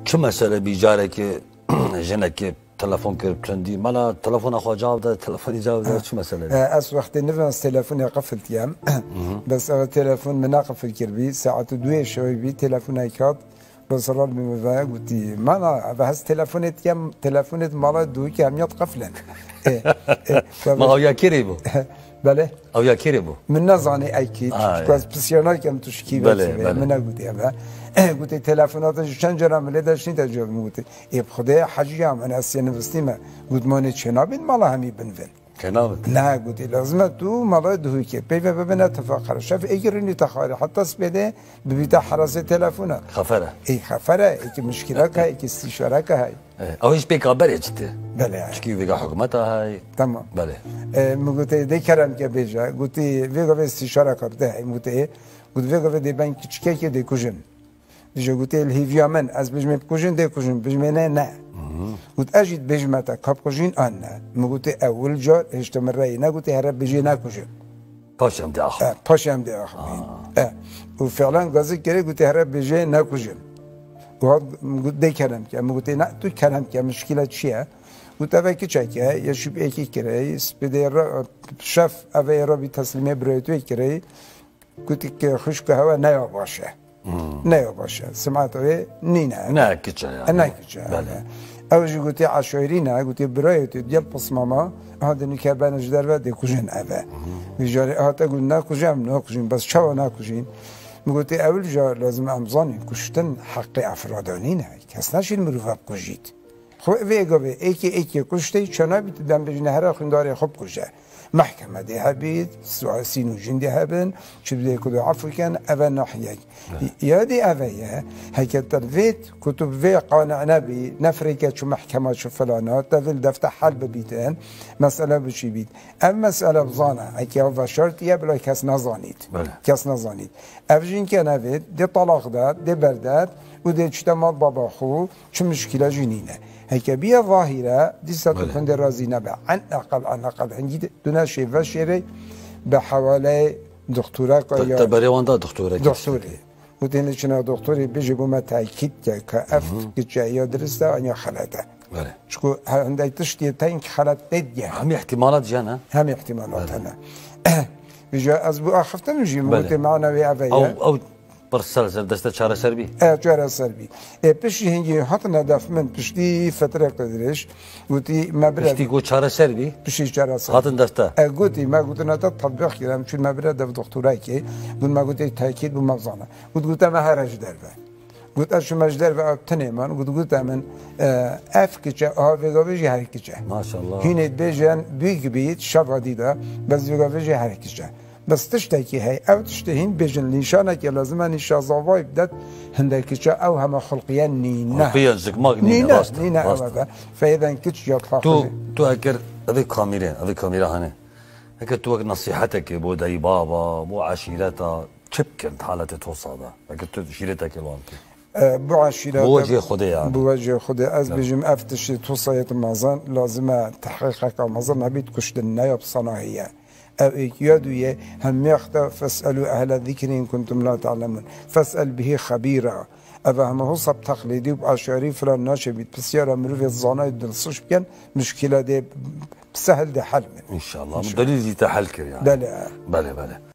شو مسألة بيجارك جنك تلفون كربتندي مالا تلفون أخو جواب ده تلفوني جواب ده شو مسألة؟ أس وقت نفس تلفوني قفلت يام بس أو تلفون منا قفل كربي ساعة دوي شوي بي تلفون هيكات بس رد بمفاق قلتي مالا بس تلفونت يام تلفونت مالا دوي كاميات قفلا ما هو يا كريبو بله أو يا كريبو من نزاني أكيد كواس بسيارة كم تشكي بله من قلت يا قلت تلفونات چند جرام لیداش نیت جواب میگویی ای خدای حجیام أنا أسيان فستيمه قلت ماني چنابين مالا همي بنفن كنابن لا قلت لازم تو مالا دهوي كي بيفا ببنا تفاخر شاف ايجرني تخاري حتى سبده ببيتا حراسة تلفونه خفرة اي خفرة اي مشكلة كهاي اي استشارة كهاي أو إيش بيك عبارة جته بله شكي فيجا حكومتها هاي تمام بله قلت دي كلام كبيجا قلت فيجا استشارة كبده هاي قلت فيجا دي بنك كشكي دي كوجن دیجا گویی الهیویا من از بجمه کجین دی کجین بجمه نه گویی اجید بجمه تا کاب کجین آن نه مگویی اول جار هشتم رای نه گویی هر بجی نه کجین پاشم دی آخر پاشم دی آخر و فعلا گازی کردی گویی هر بجی نه کجین گویی دی کلام که مگویی نه تو کلام که مشکل چیه گویی اوه کی چیه یا شب یکی کردی سپیده شف اوه را بی تسلیمه برایتوی کردی گویی که خشک هوا نیا باشه نه باشه سمعتوه نینه نه کچه نه کچه بله اوجی گویی عشایری نه گویی برایت دیال پسماما هاد نیکبانش در و دیکوژن اوه بیچاره هات گویی نه کجام نه کجین بس چوا نه کجین میگویی اول جا لازم امضانی کشتن حق افرادانی نه کس نشین مروفاب کجید خو ویگوی ایکی کشته چنا بیت دم بجنه هر خنداری خوب کشه محكمة دي هبيت سواسين وجين دي هبن شو بدي يكونوا عفوا كان أبا نحيي يا دي أبايا هيك ترفيت كتب في قانع نبي نفريكا شو محكمة شو فلانات تفل دفتح حل ببيتين مسألة بشي بيت أما مسألة بزانا هيك هو شرط يا بلا كاس نزانيت كاس نزانيت أفجين كان هبيت دي طلاق داد دي برداد ودي اجتماع بابا خو شو مشكلة جنينة هيك بيا ظاهرة دي ستكون درازي نبع عن أقل عندي دون شيء فشري بحوالي دكتورة تبري واندا دكتورة ودين شنا دكتوري بيجي بما تأكيد كأف كجاية درسته أني خلاته شكو عندي تشتي تانك خلات تدي هم احتمالات جانا هم احتمالات أنا بيجي أسبوع خفت نجي موت معنا ويا أو برسال دسته چاره سربی چاره سربی پیشی هنگی حتی نداف من پیشی فتره قدرش گویی مبرد پیشی گو چاره سربی پیشی چاره سربی حتی دسته گویی ما گویی نتا تطبیق کردم چون مبرد دف دکترایی که گویی ما گویی تاکید بو مغزانه گویی ما هرج دربه گویی اشو مجدر و تنیمان گویی من اف کجا آویگاویجی هر کجا ماشاءالله هینید بیجن بیگ بیت شفادی دا بس ویگاویجی هر کجا بس تشتكي هاي أو تشتهين بيجن نشانك لازم نشا زواي بدت هندك شا أو هم خلقيان نينا خلقيان زكماك نينا نينا فإذا كتش يطلع تو هكر هذه كاميرا هنا هكر تو نصيحتك بو داي بابا بو عشيرتها شب كنت حالة توصل هكر تو شيرتك الوانتي بو عشيرتها بوجه خدي يعني بوجه خدي أز بيجم أفتش توصية المازن لازم تحقيقك المازن نبيت كشت النايب صناعية أو يدوي هم يخطأ فاسألوا أهل الذكر إن كنتم لا تعلمون فاسأل به خبيرا أفهم هو صب تقليدي وعشاري فلان ناشبيت بسيارة مروف الزاناي دلصوش بكن مشكلة دي بسهل دي حل إن شاء الله دليل دي تحل يعني بله بله